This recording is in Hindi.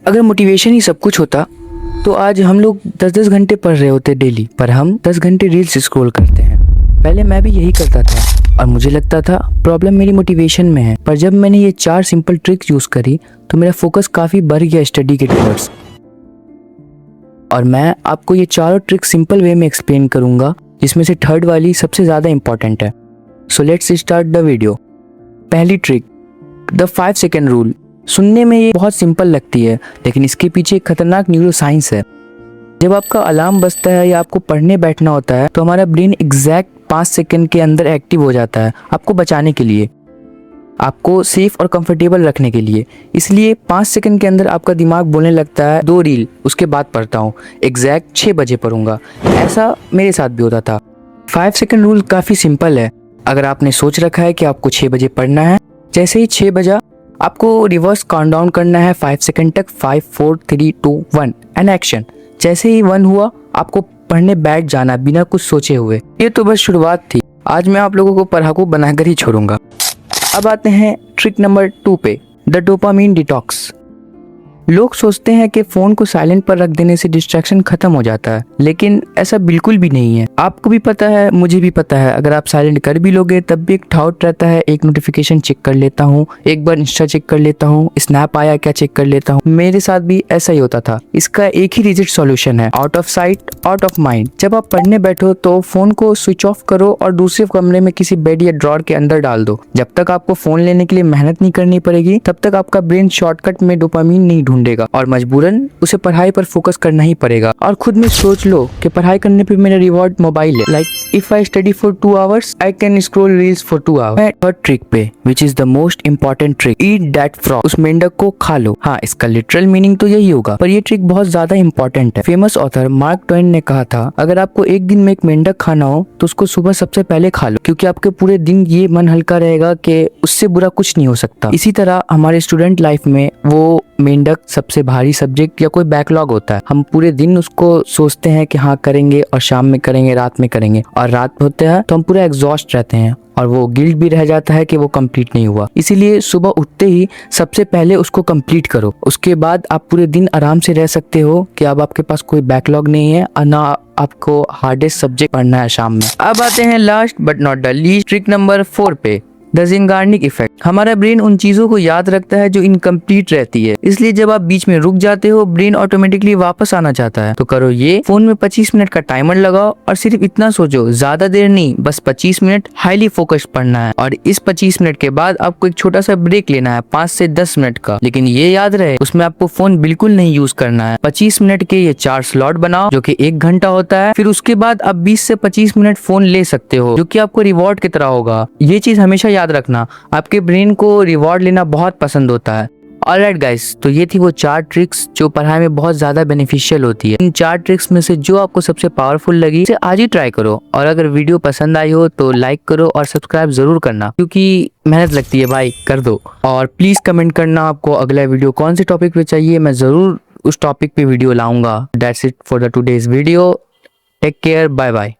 अगर मोटिवेशन ही सब कुछ होता तो आज हम लोग 10-10 घंटे पढ़ रहे होते डेली, पर हम 10 घंटे रील्स स्क्रॉल करते हैं। पहले मैं भी यही करता था और मुझे लगता था प्रॉब्लम मेरी मोटिवेशन में है, पर जब मैंने ये 4 सिंपल ट्रिक्स यूज़ करी तो मेरा फोकस काफ़ी बढ़ गया स्टडी के टुवर्ड्स। और मैं आपको ये चारों ट्रिक्स सिंपल वे में एक्सप्लेन करूँगा, जिसमें से थर्ड वाली सबसे ज़्यादा इंपॉर्टेंट है। So let's start the video. पहली ट्रिक, द 5 सेकेंड रूल। सुनने में ये बहुत सिंपल लगती है, लेकिन इसके पीछे एक खतरनाक न्यूरो साइंस है। जब आपका अलार्म बजता है या आपको पढ़ने बैठना होता है तो हमारा ब्रेन एग्जैक्ट 5 सेकेंड के अंदर एक्टिव हो जाता है, आपको बचाने के लिए, आपको सेफ और कंफर्टेबल रखने के लिए। इसलिए 5 सेकंड के अंदर आपका दिमाग बोलने लगता है 2 रील, उसके बाद पढ़ता हूँ, एग्जैक्ट 6 बजे पढ़ूंगा। ऐसा मेरे साथ भी होता था। 5 सेकंड रूल काफ़ी सिंपल है। अगर आपने सोच रखा है कि आपको 6 बजे पढ़ना है, जैसे ही 6 बजा आपको रिवर्स काउंटडाउन करना है 5 सेकंड तक, 5 4 3 2 1 एंड एक्शन। जैसे ही 1 हुआ आपको पढ़ने बैठ जाना बिना कुछ सोचे हुए। ये तो बस शुरुआत थी, आज मैं आप लोगों को पढ़ाकू बनाकर ही छोड़ूंगा। अब आते हैं ट्रिक नंबर 2 पे, द डोपामीन डिटॉक्स। लोग सोचते हैं कि फ़ोन को साइलेंट पर रख देने से डिस्ट्रैक्शन खत्म हो जाता है, लेकिन ऐसा बिल्कुल भी नहीं है। आपको भी पता है, मुझे भी पता है, अगर आप साइलेंट कर भी लोगे तब भी एक डाउट रहता है। एक नोटिफिकेशन चेक कर लेता हूँ, एक बार इंस्टा चेक कर लेता हूँ, स्नैप आया क्या चेक कर लेता हूँ। मेरे साथ भी ऐसा ही होता था। इसका एक ही रिजिट सॉल्यूशन है, out of sight out of mind. जब आप पढ़ने बैठो तो फ़ोन को स्विच ऑफ करो और दूसरे कमरे में किसी बेड या ड्रॉर के अंदर डाल दो। जब तक आपको फ़ोन लेने के लिए मेहनत नहीं करनी पड़ेगी, तब तक आपका ब्रेन शॉर्टकट में डोपामीन नहीं ढूंढेगा और मजबूरन उसे पढ़ाई पर फोकस करना ही पड़ेगा। और खुद में सोच लो कि पढ़ाई करने पे मेरा रिवॉर्ड मोबाइल है। Like if I study for 2 hours I can scroll reels for 2 hours. Third trick पे, which is the most important trick, eat that frog. उस मेंढक को खा लो। हाँ, इसका लिटरल मीनिंग तो यही होगा, पर ये ट्रिक बहुत ज्यादा इंपॉर्टेंट है। फेमस ऑथर मार्क ट्वेन ने कहा था, अगर आपको एक दिन में एक मेंढक खाना हो तो उसको सुबह सबसे पहले खा लो, क्योंकि आपके पूरे दिन ये मन हल्का रहेगा कि उससे बुरा कुछ नहीं हो सकता। इसी तरह हमारे स्टूडेंट लाइफ में वो मेंढक सबसे भारी सब्जेक्ट या कोई बैकलॉग होता है। हम पूरे दिन उसको सोचते हैं कि हाँ करेंगे, और शाम में करेंगे, रात में करेंगे, और रात होते हैं तो हम पूरा एग्जॉस्ट रहते हैं और वो गिल्ट भी रह जाता है कि वो कंप्लीट नहीं हुआ। इसीलिए सुबह उठते ही सबसे पहले उसको कंप्लीट करो। उसके बाद आप पूरे दिन आराम से रह सकते हो कि अब आपके पास कोई बैकलॉग नहीं है और ना आपको हार्डेस्ट सब्जेक्ट पढ़ना है शाम में। अब आते हैं last but not the least, trick number 4 पे, द ज़िंगार्निक इफेक्ट। हमारा ब्रेन उन चीजों को याद रखता है जो इनकम्प्लीट रहती है, इसलिए जब आप बीच में रुक जाते हो ब्रेन ऑटोमेटिकली वापस आना चाहता है। तो करो ये, फोन में 25 मिनट का टाइमर लगाओ और सिर्फ इतना सोचो, ज्यादा देर नहीं, बस 25 मिनट हाईली फोकस्ड पढ़ना है। और इस 25 मिनट के बाद आपको एक छोटा सा ब्रेक लेना है 5 से 10 मिनट का, लेकिन ये याद रहे उसमें आपको फोन बिल्कुल नहीं यूज करना है। 25 मिनट के ये 4 स्लॉट बनाओ जो कि 1 घंटा होता है। फिर उसके बाद आप 20 से 25 मिनट फोन ले सकते हो, जो कि आपको रिवॉर्ड की तरह होगा। ये चीज हमेशा याद रखना, आपके ब्रेन को रिवॉर्ड लेना बहुत पसंद होता है। ऑलराइट गाइस, तो ये थी वो 4 ट्रिक्स जो पढ़ाई में बहुत ज्यादा बेनिफिशियल होती है। इन 4 ट्रिक्स में से जो आपको सबसे पावरफुल लगी उसे आज ही ट्राई करो। और अगर वीडियो पसंद आई हो तो लाइक करो और सब्सक्राइब जरूर करना, क्योंकि मेहनत लगती है भाई, कर दो। और प्लीज कमेंट करना आपको अगला वीडियो कौन से टॉपिक पे चाहिए, मैं जरूर उस टॉपिक पे वीडियो लाऊंगा। That's it for the today's video. Take care, bye bye.